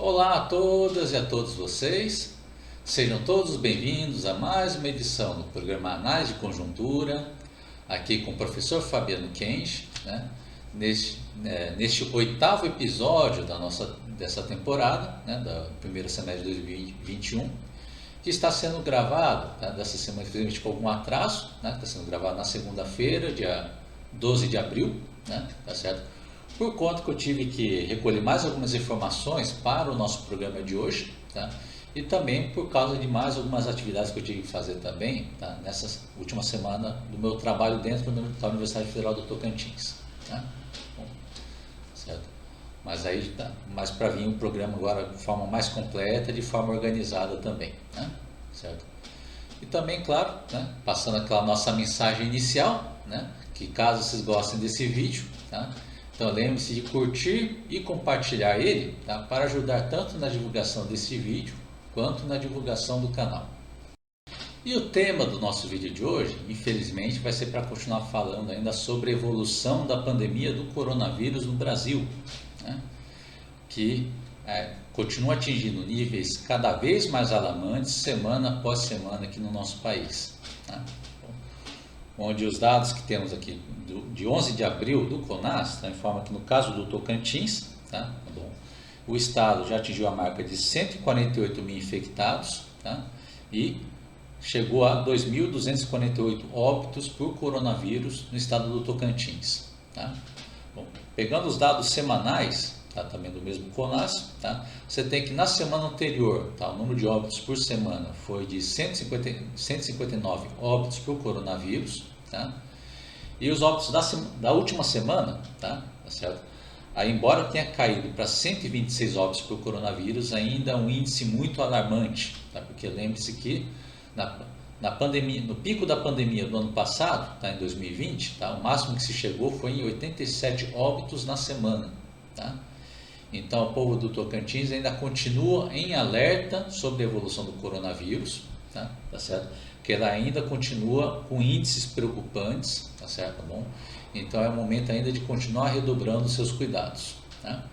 Olá a todas e a todos vocês, sejam todos bem-vindos a mais uma edição do programa Análise de Conjuntura, aqui com o professor Fabiano Kensch, né? Neste oitavo episódio dessa temporada, né? Do primeiro semestre de 2021, que está sendo gravado, tá? Dessa semana, infelizmente com algum atraso, né? Está sendo gravado na segunda-feira, dia 12 de abril, né? Tá certo? Por conta que eu tive que recolher mais algumas informações para o nosso programa de hoje, tá? E também por causa de mais algumas atividades que eu tive que fazer também, tá? Nessa última semana do meu trabalho dentro da Universidade Federal do Tocantins, tá? Bom, certo? Mas aí tá, mas para vir o programa agora de forma mais completa, de forma organizada também, né? Certo? E também, claro, né? Passando aquela nossa mensagem inicial, né? Que caso vocês gostem desse vídeo, tá? Então lembre-se de curtir e compartilhar ele, tá? Para ajudar tanto na divulgação desse vídeo quanto na divulgação do canal. E o tema do nosso vídeo de hoje, infelizmente, vai ser para continuar falando ainda sobre a evolução da pandemia do coronavírus no Brasil, né? Que continua atingindo níveis cada vez mais alarmantes semana após semana aqui no nosso país, tá? Onde os dados que temos aqui de 11 de abril do CONAS, tá, informa que no caso do Tocantins, tá bom, o estado já atingiu a marca de 148 mil infectados, tá, e chegou a 2.248 óbitos por coronavírus no estado do Tocantins. Tá? Bom, pegando os dados semanais, tá, também do mesmo CONAS, tá, você tem que na semana anterior, tá, o número de óbitos por semana foi de 159 óbitos por coronavírus, tá, e os óbitos da última semana, tá certo? Aí, embora tenha caído para 126 óbitos por coronavírus, ainda é um índice muito alarmante, tá, porque lembre-se que na pandemia, no pico da pandemia do ano passado, tá, em 2020, tá, o máximo que se chegou foi em 87 óbitos na semana, tá? Então, o povo do Tocantins ainda continua em alerta sobre a evolução do coronavírus, tá certo? Que ela ainda continua com índices preocupantes, tá certo? Tá bom? Então, é o momento ainda de continuar redobrando seus cuidados, tá?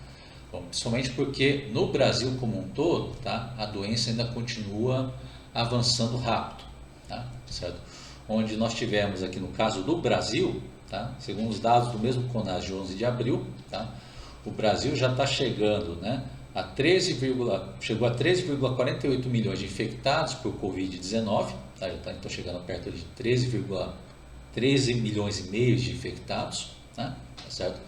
Bom, principalmente porque no Brasil como um todo, tá, a doença ainda continua avançando rápido, tá certo? Onde nós tivemos aqui no caso do Brasil, tá, segundo os dados do mesmo CONAS de 11 de abril, tá, o Brasil já está chegando, né, chegou a 13,48 milhões de infectados por Covid-19, tá, já está então chegando perto de 13 milhões e meio de infectados, tá certo?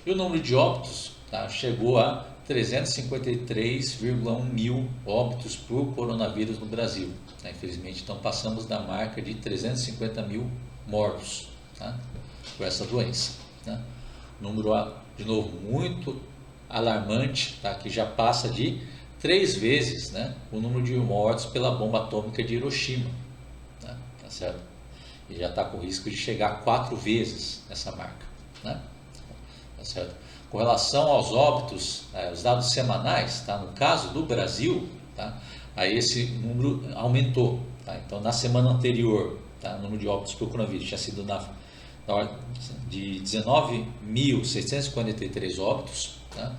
E o número de óbitos, tá, chegou a 353,1 mil óbitos por coronavírus no Brasil, tá? Infelizmente, então passamos da marca de 350 mil mortos, tá, por essa doença, tá? Número, de novo, muito alarmante, tá? Que já passa de 3 vezes, né, o número de mortos pela bomba atômica de Hiroshima, tá certo? E já está com risco de chegar a 4 vezes essa marca, né? Tá certo? Com relação aos óbitos, os dados semanais, tá? No caso do Brasil, tá? Aí esse número aumentou, tá? Então, na semana anterior, tá? O número de óbitos por coronavírus tinha sido na ordem de 19.643 óbitos, tá?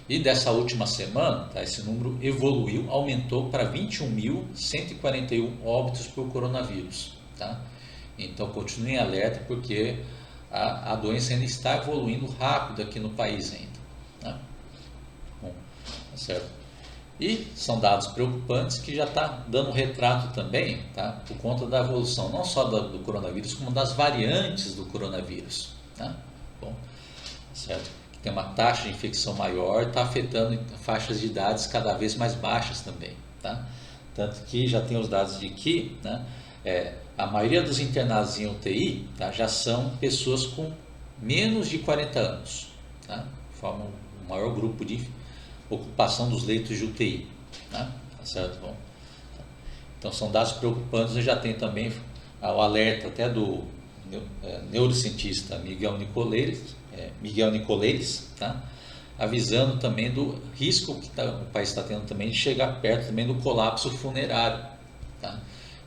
E dessa última semana, tá? Esse número evoluiu, aumentou para 21.141 óbitos por coronavírus, tá? Então, continue em alerta porque a doença ainda está evoluindo rápido aqui no país ainda, né? Bom, tá certo? E são dados preocupantes que já está dando um retrato também, tá, por conta da evolução não só do coronavírus, como das variantes do coronavírus, tá? Bom, certo? Que tem uma taxa de infecção maior, está afetando faixas de idades cada vez mais baixas também, tá? Tanto que já tem os dados de que, né, a maioria dos internados em UTI, tá, já são pessoas com menos de 40 anos, tá? Formam o maior grupo de ocupação dos leitos de UTI, tá certo? Bom, então são dados preocupantes. E já tem também o alerta até do neurocientista Miguel Nicoleles, tá, avisando também do risco que o país está tendo também de chegar perto também do colapso funerário, tá?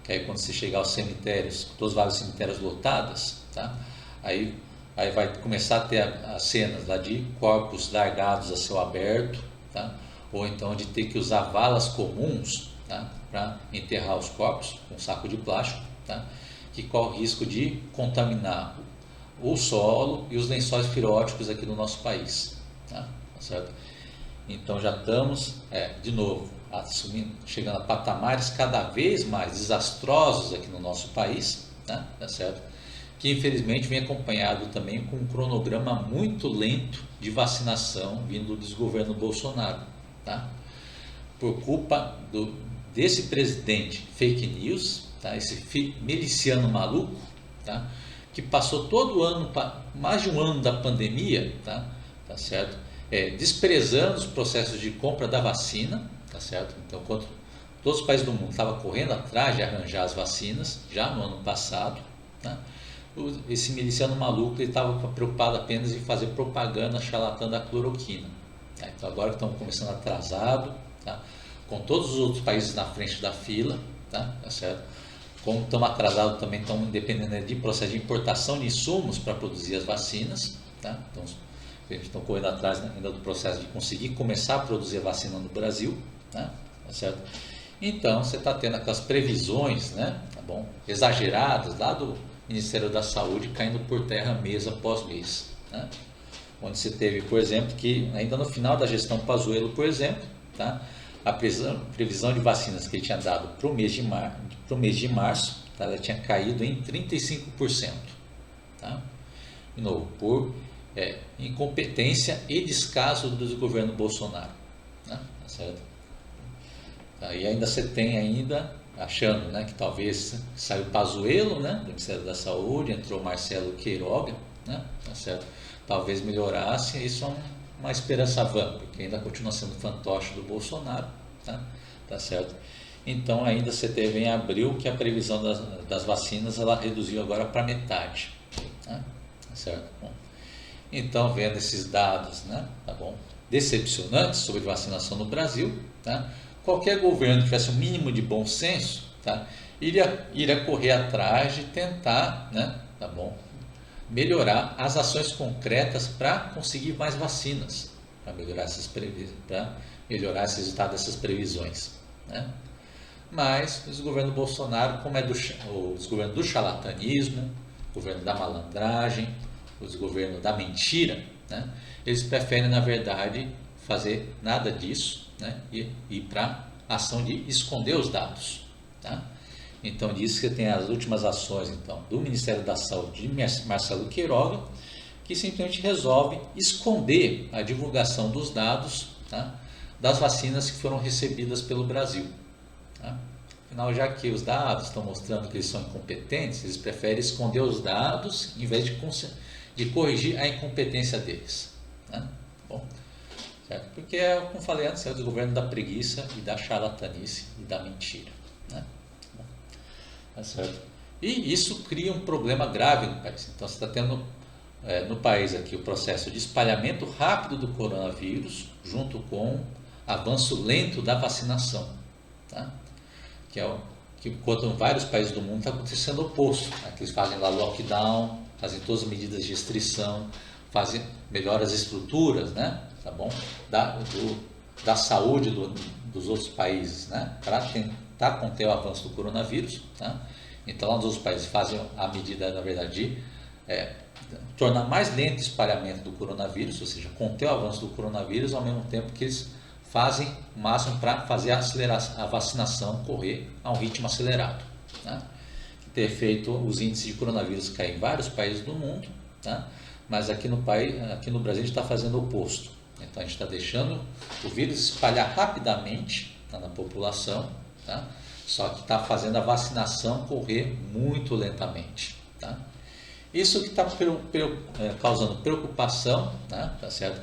Que aí quando você chegar aos cemitérios, todos os vários cemitérios lotados, tá? Aí vai começar a ter as cenas lá de corpos largados a céu aberto, tá? ou então de ter que usar valas comuns, tá, para enterrar os corpos com saco de plástico, tá, que corre o risco de contaminar o solo e os lençóis freáticos aqui no nosso país, tá certo? Então já estamos, de novo, chegando a patamares cada vez mais desastrosos aqui no nosso país, tá certo? Que infelizmente vem acompanhado também com um cronograma muito lento de vacinação vindo do desgoverno Bolsonaro, tá? Por culpa desse presidente fake news, tá? Esse miliciano maluco, tá? Que passou todo o ano, mais de um ano da pandemia, tá certo? Desprezando os processos de compra da vacina, tá certo? Então, enquanto todos os países do mundo estavam correndo atrás de arranjar as vacinas, já no ano passado, tá? Esse miliciano maluco estava preocupado apenas em fazer propaganda charlatã da cloroquina. Tá? Então, agora que estamos começando atrasado, tá? Com todos os outros países na frente da fila, tá certo? Como estamos atrasados também, estamos dependendo de processo de importação de insumos para produzir as vacinas, tá? Então, a gente está correndo atrás ainda do processo de conseguir começar a produzir a vacina no Brasil, tá certo? Então, você está tendo aquelas previsões, né, tá bom, exageradas lá do Ministério da Saúde caindo por terra mês após mês, né? Onde você teve, por exemplo, que ainda no final da gestão Pazuello, por exemplo, tá, a previsão de vacinas que ele tinha dado para o mês de março, tá, ela tinha caído em 35%, tá? De novo, por incompetência e descaso do governo Bolsonaro, né? Tá certo? Aí ainda você tem achando, né, que talvez saiu Pazuello, né, do Ministério da Saúde, entrou Marcelo Queiroga, né, tá certo? Talvez melhorasse, isso é uma esperança vã, porque ainda continua sendo fantoche do Bolsonaro, tá certo? Então ainda você teve em abril que a previsão das vacinas ela reduziu agora para metade, né? Tá certo? Bom, então, vendo esses dados, né, tá bom, decepcionantes sobre vacinação no Brasil, tá, qualquer governo que tivesse um mínimo de bom senso, tá, iria correr atrás de tentar, né, tá bom, melhorar as ações concretas para conseguir mais vacinas, para melhorar esse resultado dessas previsões, né? Mas o desgoverno Bolsonaro, como é o desgoverno do charlatanismo, o governo da malandragem, o desgoverno da mentira, né, eles preferem, na verdade, fazer nada disso, né, e ir para a ação de esconder os dados, tá? Então, disso que tem as últimas ações então, do Ministério da Saúde de Marcelo Queiroga, que simplesmente resolve esconder a divulgação dos dados, tá, das vacinas que foram recebidas pelo Brasil. Tá? Afinal, já que os dados estão mostrando que eles são incompetentes, eles preferem esconder os dados em vez de corrigir a incompetência deles. Né? Bom, certo? Porque, como falei antes, é o desgoverno da preguiça e da charlatanice e da mentira. Né? Bom, tá certo? E isso cria um problema grave no país. Então, você está tendo no país aqui o processo de espalhamento rápido do coronavírus, junto com avanço lento da vacinação. Tá? Que enquanto em vários países do mundo está acontecendo o oposto. Aqui eles fazem lá lockdown, fazem todas as medidas de restrição, melhoram as estruturas, né, tá bom, da saúde dos outros países, né, para tentar conter o avanço do coronavírus. Tá? Então, lá nos outros países fazem a medida, na verdade, de tornar mais lento o espalhamento do coronavírus, ou seja, conter o avanço do coronavírus, ao mesmo tempo que eles fazem o máximo para fazer a vacinação correr a um ritmo acelerado. Né? Ter feito os índices de coronavírus cair em vários países do mundo, tá? Mas aqui no Brasil a gente está fazendo o oposto. Então a gente está deixando o vírus espalhar rapidamente, tá, na população, tá? Só que está fazendo a vacinação correr muito lentamente. Tá? Isso que está causando preocupação, né, tá certo?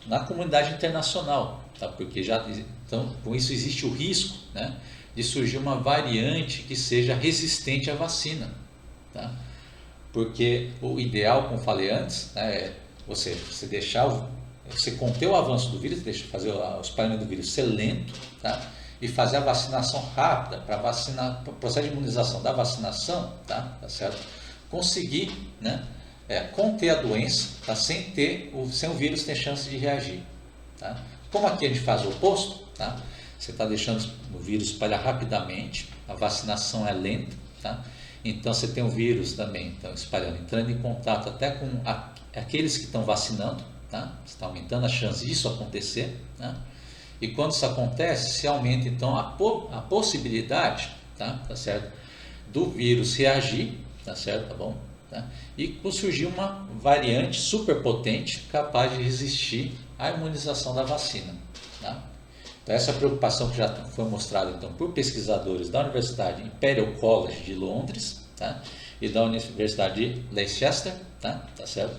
Na comunidade internacional, tá? Porque então, com isso existe o risco, né, de surgir uma variante que seja resistente à vacina, tá? Porque o ideal, como falei antes, né, é você conter o avanço do vírus, fazer o espalhamento do vírus ser lento, tá? E fazer a vacinação rápida para o processo de imunização da vacinação, tá certo? Conseguir, né, conter a doença, tá? Sem o vírus ter chance de reagir. Tá? Como aqui a gente faz o oposto, tá? Você está deixando o vírus espalhar rapidamente, a vacinação é lenta, tá? Então você tem o vírus também então, espalhando, entrando em contato até com aqueles que estão vacinando, tá? Você está aumentando a chance disso acontecer, né? E quando isso acontece, se aumenta então a possibilidade, tá certo? Do vírus reagir, tá certo? Tá bom? Tá? E surgir uma variante super potente capaz de resistir à imunização da vacina, tá? Então essa preocupação que já foi mostrada então por pesquisadores da Universidade Imperial College de Londres, tá? E da Universidade de Leicester, tá certo?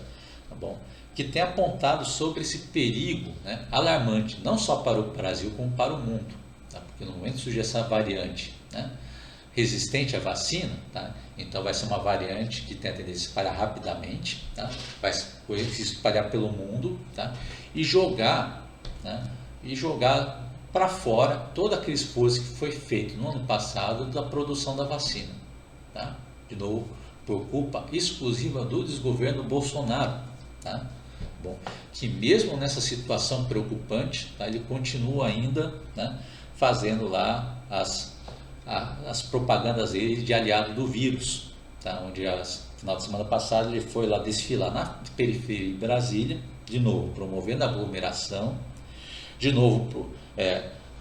Tá bom? Que tem apontado sobre esse perigo, né, alarmante, não só para o Brasil, como para o mundo. Tá? Porque no momento que surgir essa variante, né, resistente à vacina, tá? Então vai ser uma variante que tem a tendência a se espalhar rapidamente, tá? Vai se espalhar pelo mundo, tá? E jogar, né, para fora todo aquele esforço que foi feito no ano passado da produção da vacina. Tá? De novo, por culpa exclusiva do desgoverno Bolsonaro. Tá? Bom, que mesmo nessa situação preocupante, tá, ele continua ainda, né, fazendo lá as propagandas dele de aliado do vírus, tá, onde no final de semana passada ele foi lá desfilar na periferia de Brasília, de novo promovendo a aglomeração, de novo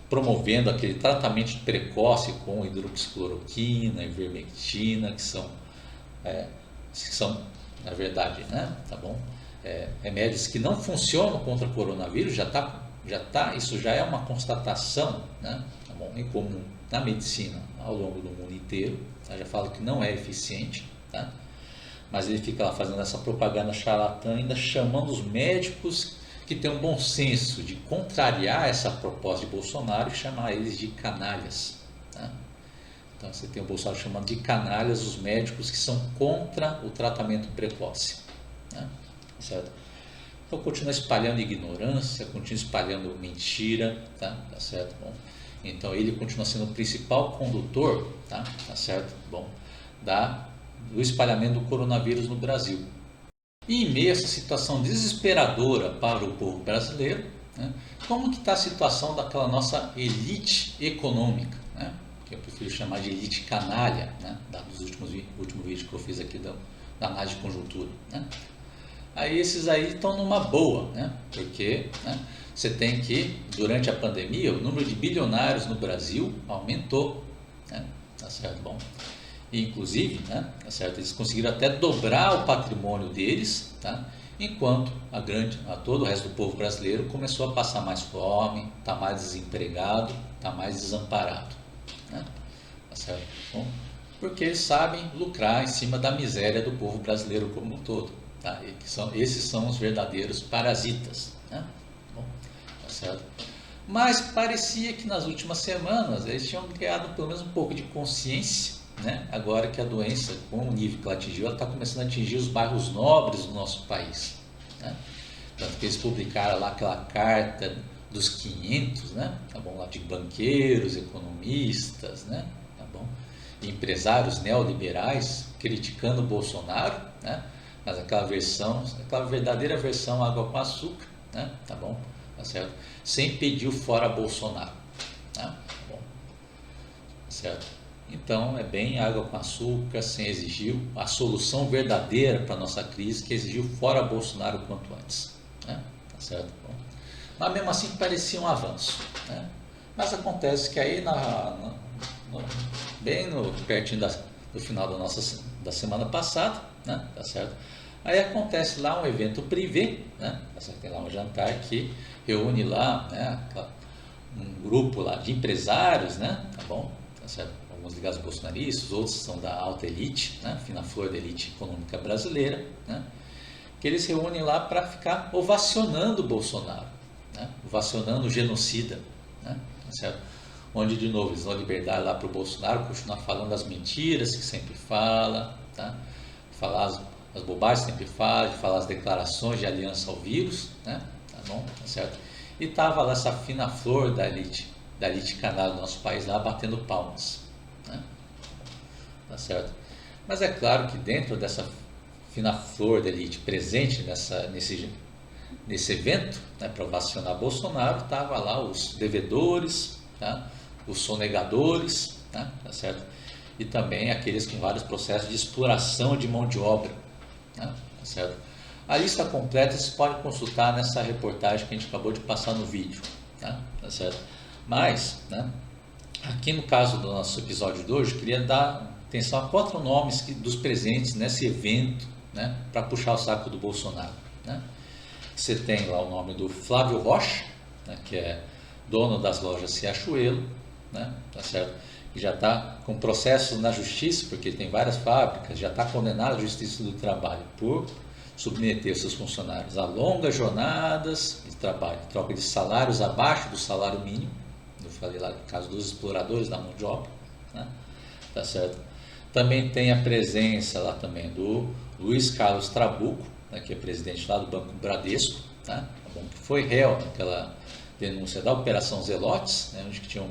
promovendo aquele tratamento precoce com hidroxicloroquina, ivermectina, que são na verdade, né, tá bom? Remédios que não funcionam contra o coronavírus, isso já é uma constatação, né, tá bom? Em comum na medicina ao longo do mundo inteiro, tá? Já falo que não é eficiente, tá? Mas ele fica lá fazendo essa propaganda charlatã, ainda chamando os médicos que têm um bom senso de contrariar essa proposta de Bolsonaro e chamar eles de canalhas, tá? Então você tem o Bolsonaro chamando de canalhas os médicos que são contra o tratamento precoce, né? Certo? Então continua espalhando ignorância, continua espalhando mentira, tá certo? Bom, então ele continua sendo o principal condutor, tá certo? Bom, do espalhamento do coronavírus no Brasil. E em meio a essa situação desesperadora para o povo brasileiro, né, como que está a situação daquela nossa elite econômica, né, que eu prefiro chamar de elite canalha, né, dos último vídeo que eu fiz aqui da análise de conjuntura, né? Aí esses aí estão numa boa, né? Porque, né, você tem que, durante a pandemia, o número de bilionários no Brasil aumentou, né? Tá certo? Bom, e, inclusive, né, tá certo? Eles conseguiram até dobrar o patrimônio deles, tá? Enquanto todo o resto do povo brasileiro começou a passar mais fome, está mais desempregado, está mais desamparado, né? Tá certo? Bom, porque eles sabem lucrar em cima da miséria do povo brasileiro como um todo. Tá? Esses são os verdadeiros parasitas, né? Bom, tá certo? Mas parecia que nas últimas semanas eles tinham criado pelo menos um pouco de consciência, né? Agora que a doença, com o nível que ela atingiu, ela está começando a atingir os bairros nobres do nosso país, né? Tanto que eles publicaram lá aquela carta dos 500, né? Tá bom? Lá de banqueiros, economistas, né? Tá bom? E empresários neoliberais criticando o Bolsonaro, né? Mas aquela verdadeira versão água com açúcar, né? Tá bom? Tá certo? Sem pedir o fora Bolsonaro, né? Tá bom? Tá certo? Então é bem água com açúcar, sem exigir a solução verdadeira para a nossa crise, que exigiu fora Bolsonaro quanto antes, né? Tá certo? Bom, mas mesmo assim parecia um avanço, né? Mas acontece que aí pertinho do final da semana passada, né? Tá certo? Aí acontece lá um evento privê, né? Tem lá um jantar que reúne lá, né, um grupo lá de empresários, né? Tá bom? Tá certo? Alguns ligados bolsonaristas, outros são da alta elite, né? Fina flor da elite econômica brasileira, né? Que eles reúnem lá para ficar ovacionando o Bolsonaro, né? Ovacionando o genocida, né? Tá certo? Onde, de novo, eles dão liberdade lá para o Bolsonaro continuar falando as mentiras que sempre fala, tá? Falar as bobagens que sempre fala, de falar as declarações de aliança ao vírus, né? Tá bom? Tá certo? E estava lá essa fina flor da elite canal do nosso país lá batendo palmas, né? Tá certo? Mas é claro que dentro dessa fina flor da elite presente nesse evento, né, para vacinar Bolsonaro, estavam lá os devedores, tá? Os sonegadores, tá certo? E também aqueles com vários processos de exploração de mão de obra, tá certo? A lista completa você pode consultar nessa reportagem que a gente acabou de passar no vídeo, tá certo? Mas, né, aqui no caso do nosso episódio de hoje, eu queria dar atenção a 4 nomes dos presentes nesse evento, né, para puxar o saco do Bolsonaro, né? Você tem lá o nome do Flávio Rocha, né, que é dono das lojas Riachuelo, né, tá certo? Que já está com processo na justiça, porque tem várias fábricas, já está condenado à Justiça do Trabalho por submeter seus funcionários a longas jornadas de trabalho, troca de salários abaixo do salário mínimo. Eu falei lá no caso dos exploradores da mão de obra, né, tá certo? Também tem a presença lá também do Luiz Carlos Trabuco, né, que é presidente lá do Banco Bradesco, tá bom? Que foi réu naquela denúncia da Operação Zelotes, né, onde que tinham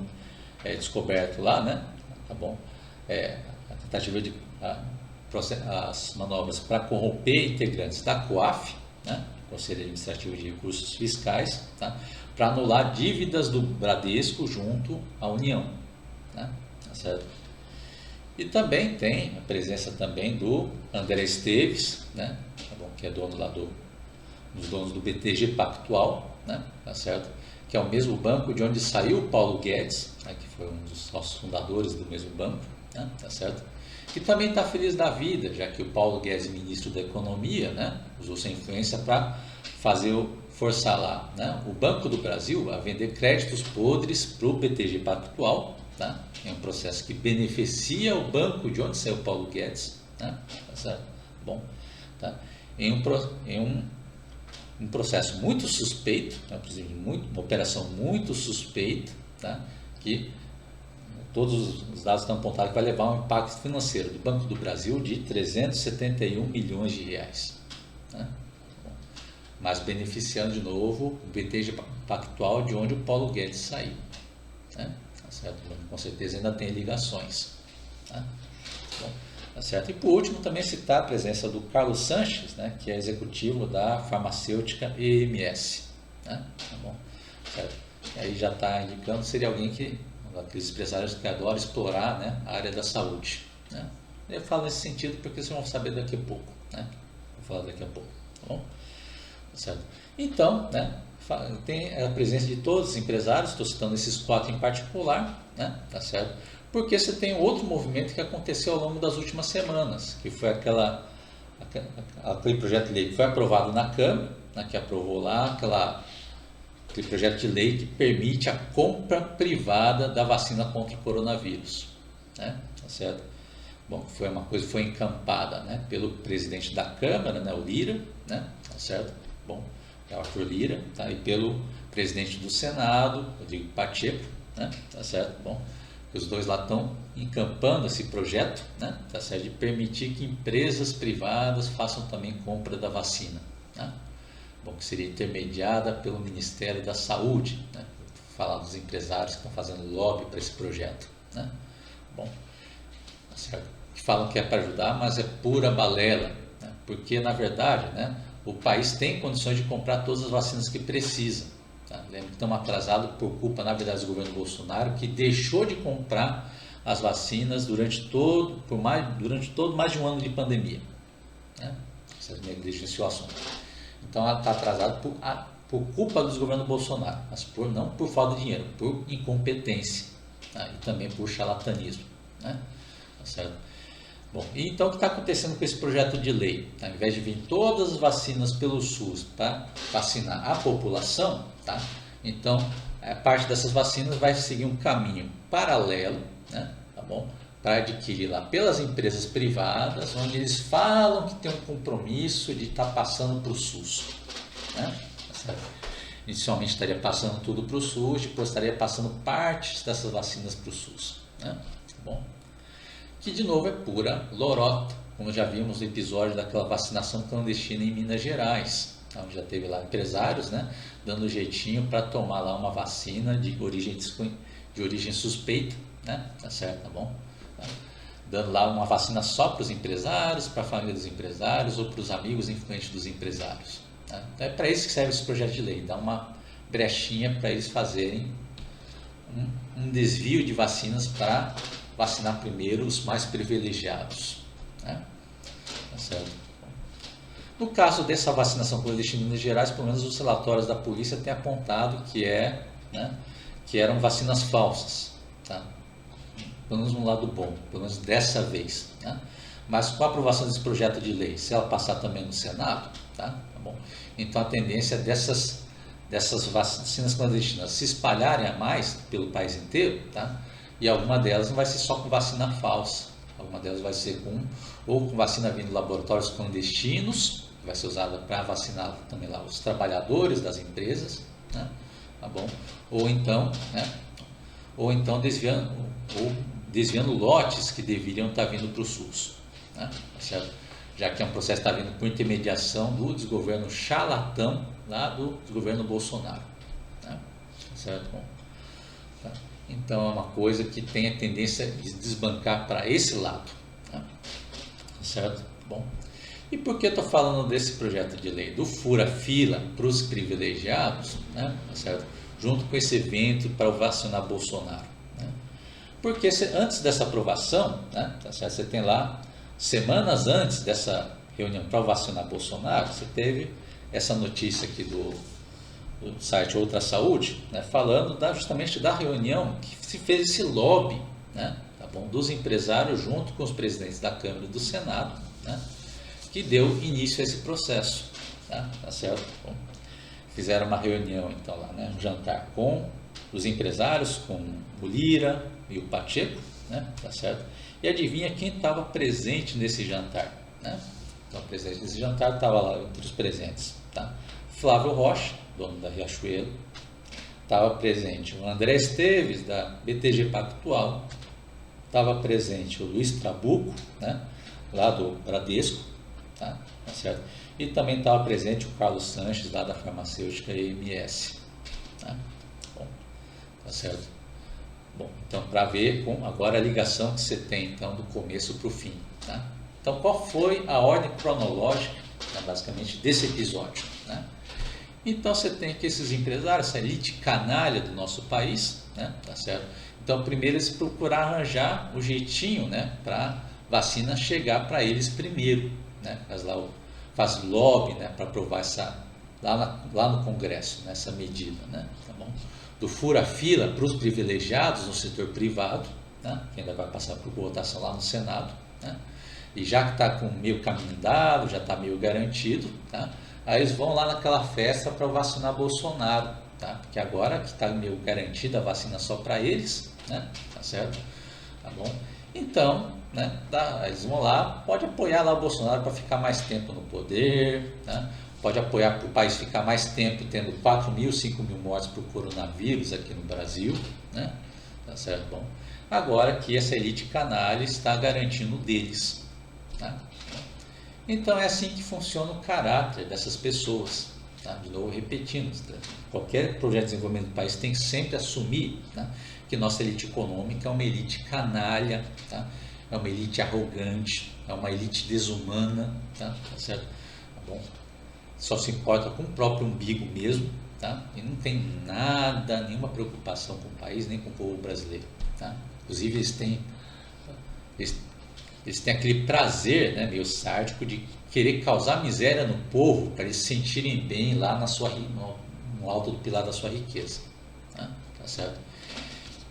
descoberto lá, né, tá bom? A tentativa de as manobras para corromper integrantes da COAF, né, Conselho Administrativo de Recursos Fiscais, tá, para anular dívidas do Bradesco junto à União, né, tá certo? E também tem a presença também do André Esteves, né, tá bom? Que é dono lá dos donos do BTG Pactual, né, tá certo? Que é o mesmo banco de onde saiu o Paulo Guedes, né, que foi um dos sócios fundadores do mesmo banco, né, tá certo? Que também está feliz da vida, já que o Paulo Guedes, ministro da Economia, né, usou sua influência para forçar lá, né, o Banco do Brasil a vender créditos podres para o BTG Pactual. Tá? É um processo que beneficia o banco de onde saiu Paulo Guedes, né? Tá certo? Bom, tá? Em um processo muito suspeito, tá? Inclusive uma operação muito suspeita, tá? Que todos os dados estão apontados que vai levar um impacto financeiro do Banco do Brasil de 371 milhões de reais, né? Bom, mas beneficiando de novo o BTG Pactual de onde o Paulo Guedes saiu, né? Certo? Com certeza ainda tem ligações, tá? Bom, tá certo? E por último também citar a presença do Carlos Sanches, né, que é executivo da farmacêutica EMS, né? Tá bom? Certo? E aí já está indicando seria alguém que aqueles empresários que adoram explorar, né, a área da saúde, né? Eu falo nesse sentido porque vocês vão saber daqui a pouco, né? Vou falar daqui a pouco, tá bom? Tá certo? Então, né, tem a presença de todos os empresários, estou citando esses 4 em particular, né, tá certo? Porque você tem outro movimento que aconteceu ao longo das últimas semanas, que foi aquele projeto de lei que foi aprovado na Câmara, né, que aprovou lá aquele projeto de lei que permite a compra privada da vacina contra o coronavírus, né, tá certo? Bom, foi uma coisa que foi encampada, né, pelo presidente da Câmara, né, o Lira, né, tá certo? Bom, é o Arthur Lira, tá? E pelo presidente do Senado, Rodrigo Pacheco, né? Tá certo? Bom, os dois lá estão encampando esse projeto, né? Tá certo? De permitir que empresas privadas façam também compra da vacina, né? Bom, que seria intermediada pelo Ministério da Saúde, né? Falar dos empresários que estão fazendo lobby para esse projeto, né? Bom, tá certo? Que falam que é para ajudar, mas é pura balela, né? Porque na verdade, né, o país tem condições de comprar todas as vacinas que precisa, tá? Lembra que estamos atrasados por culpa, na verdade, do governo Bolsonaro, que deixou de comprar as vacinas durante mais de um ano de pandemia, né? Vocês negligenciam o assunto. Então, ela está atrasada por culpa dos governos Bolsonaro, mas não por falta de dinheiro, por incompetência, tá? E também por charlatanismo, né? Tá certo? Bom, e então o que está acontecendo com esse projeto de lei? Ao invés de vir todas as vacinas pelo SUS para vacinar a população, tá? Então a parte dessas vacinas vai seguir um caminho paralelo, né? Tá bom? Para adquirir lá pelas empresas privadas, onde eles falam que tem um compromisso de estar passando para o SUS, né? Tá certo? Inicialmente estaria passando tudo para o SUS, depois estaria passando partes dessas vacinas para o SUS, né? Tá bom? Que de novo é pura lorota, como já vimos no episódio daquela vacinação clandestina em Minas Gerais, onde já teve lá empresários, né, dando jeitinho para tomar lá uma vacina de origem suspeita, né, tá certo, tá bom? Tá. Dando lá uma vacina só para os empresários, para a família dos empresários ou para os amigos influentes dos empresários, Tá? Então é para isso que serve esse projeto de lei, dá uma brechinha para eles fazerem um desvio de vacinas para vacinar primeiro os mais privilegiados. Né? Tá certo? No caso dessa vacinação clandestina em Minas Gerais, pelo menos os relatórios da polícia têm apontado que eram vacinas falsas. Tá? Pelo menos um lado bom, pelo menos dessa vez. Né? Mas com a aprovação desse projeto de lei, se ela passar também no Senado, tá bom? Então a tendência é dessas vacinas clandestinas se espalharem a mais pelo país inteiro, tá? E alguma delas não vai ser só com vacina falsa, alguma delas vai ser com vacina vindo de laboratórios clandestinos, que vai ser usada para vacinar também lá os trabalhadores das empresas, né? Tá bom? Ou então desviando lotes que deveriam estar vindo para o SUS, né? Tá certo? Já que é um processo que está vindo por intermediação do desgoverno charlatão lá do desgoverno Bolsonaro. Né? Certo? Bom, tá? Então é uma coisa que tem a tendência de desbancar para esse lado. Tá? Certo? Bom, e por que eu estou falando desse projeto de lei? Do fura-fila para os privilegiados, né? Certo? Junto com esse evento para vacinar Bolsonaro. Né? Porque antes dessa aprovação, né? Tá certo? Você tem lá semanas antes dessa reunião para vacinar Bolsonaro, você teve essa notícia aqui do site Outra Saúde, né, falando justamente da reunião que se fez esse lobby, né, tá bom, dos empresários junto com os presidentes da Câmara e do Senado, né, que deu início a esse processo. Tá certo? Bom, fizeram uma reunião então lá, né, um jantar com os empresários, com o Lira e o Pacheco, né, tá certo? E adivinha quem estava presente nesse jantar? Né? Então, presente nesse jantar estava lá entre os presentes. Tá? Flávio Rocha, dono da Riachuelo, estava presente o André Esteves, da BTG Pactual, estava presente o Luiz Trabuco, né? Lá do Bradesco, tá certo? E também estava presente o Carlos Sanches, lá da farmacêutica EMS. Tá? Bom, tá certo? Bom, então para ver agora a ligação que você tem então do começo para o fim. Tá? Então qual foi a ordem cronológica, né, basicamente, desse episódio? Né? Então você tem aqui esses empresários, essa elite canalha do nosso país, né? Tá certo? Então primeiro eles procurar arranjar o jeitinho, né, para vacina chegar para eles primeiro, né? Faz lobby, né, para aprovar lá no Congresso, nessa medida, né? Tá bom? Do fura-fila para os privilegiados no setor privado, né, que ainda vai passar por votação lá no Senado, né, e já que está com meio caminho dado, já está meio garantido, tá, aí eles vão lá naquela festa para vacinar Bolsonaro, tá, porque agora que está meio garantida a vacina só para eles, né, tá certo? Tá bom? Então, né, eles vão lá, pode apoiar lá o Bolsonaro para ficar mais tempo no poder, né, pode apoiar para o país ficar mais tempo tendo 4 mil, 5 mil mortes por coronavírus aqui no Brasil, né? Tá certo? Bom, agora que essa elite canalha está garantindo deles. Tá? Então é assim que funciona o caráter dessas pessoas. Tá? De novo, repetindo, qualquer projeto de desenvolvimento do país tem que sempre assumir, tá, que nossa elite econômica é uma elite canalha, tá? É uma elite arrogante, é uma elite desumana, tá certo? Tá bom? Só se importa com o próprio umbigo mesmo, tá? E não tem nenhuma preocupação com o país, nem com o povo brasileiro, tá? Inclusive eles têm aquele prazer, né, meio sádico, de querer causar miséria no povo para eles se sentirem bem lá no alto do pilar da sua riqueza, tá certo?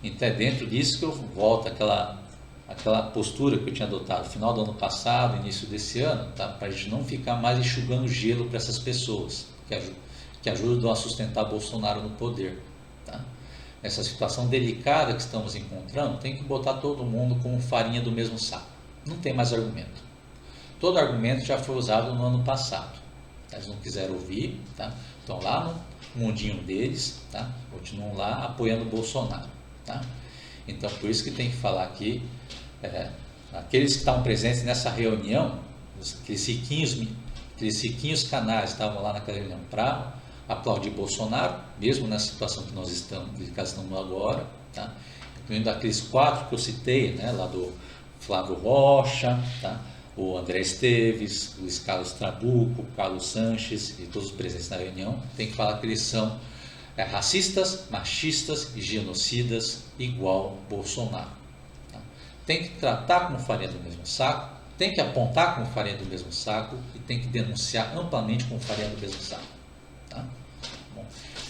Então é dentro disso que eu volto àquela postura que eu tinha adotado no final do ano passado, início desse ano, tá? Para a gente não ficar mais enxugando gelo para essas pessoas que ajudam a sustentar Bolsonaro no poder. Tá? Essa situação delicada que estamos encontrando, tem que botar todo mundo como farinha do mesmo saco. Não tem mais argumento. Todo argumento já foi usado no ano passado. Eles não quiseram ouvir, tá? Estão lá no mundinho deles, tá? Continuam lá apoiando o Bolsonaro. Tá? Então, por isso que tem que falar aqui, aqueles que estavam presentes nessa reunião, aqueles riquinhos canais estavam lá naquela reunião para aplaudir Bolsonaro, mesmo na situação que nós estamos agora, tá? Incluindo aqueles 4 que eu citei, né, lá do Flávio Rocha, tá? o André Esteves, Luiz Carlos Trabuco, Carlos Sanches e todos os presentes na reunião têm que falar que eles são racistas, machistas e genocidas igual Bolsonaro. Tá? Tem que tratar como farinha do mesmo saco, tem que apontar como farinha do mesmo saco e tem que denunciar amplamente como farinha do mesmo saco. Tá? Bom,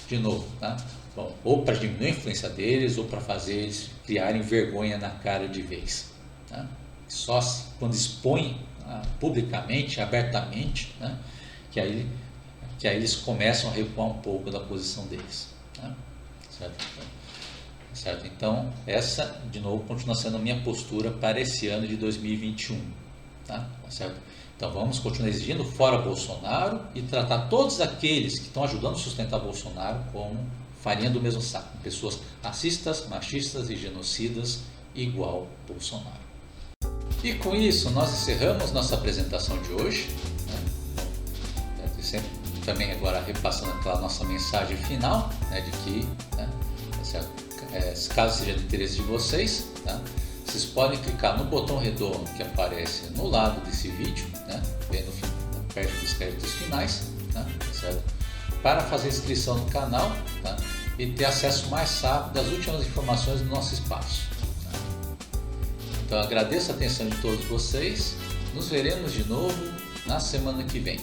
de novo, tá? Bom, ou para diminuir a influência deles ou para fazer eles criarem vergonha na cara de vez. Tá? Só quando expõe publicamente, abertamente, né, que aí eles começam a recuar um pouco da posição deles. Tá? Certo? Então, essa, de novo, continua sendo a minha postura para esse ano de 2021. Tá? Certo? Então, vamos continuar exigindo fora Bolsonaro e tratar todos aqueles que estão ajudando a sustentar Bolsonaro como farinha do mesmo saco, pessoas racistas, machistas e genocidas igual Bolsonaro. E com isso, nós encerramos nossa apresentação de hoje. Né? Sempre, também agora repassando aquela nossa mensagem final, né, de que, né, caso seja de interesse de vocês, tá, vocês podem clicar no botão redondo que aparece no lado desse vídeo, né, bem perto dos créditos finais, tá, certo? Para fazer inscrição no canal, tá, e ter acesso mais rápido às últimas informações do nosso espaço. Então agradeço a atenção de todos vocês, nos veremos de novo na semana que vem.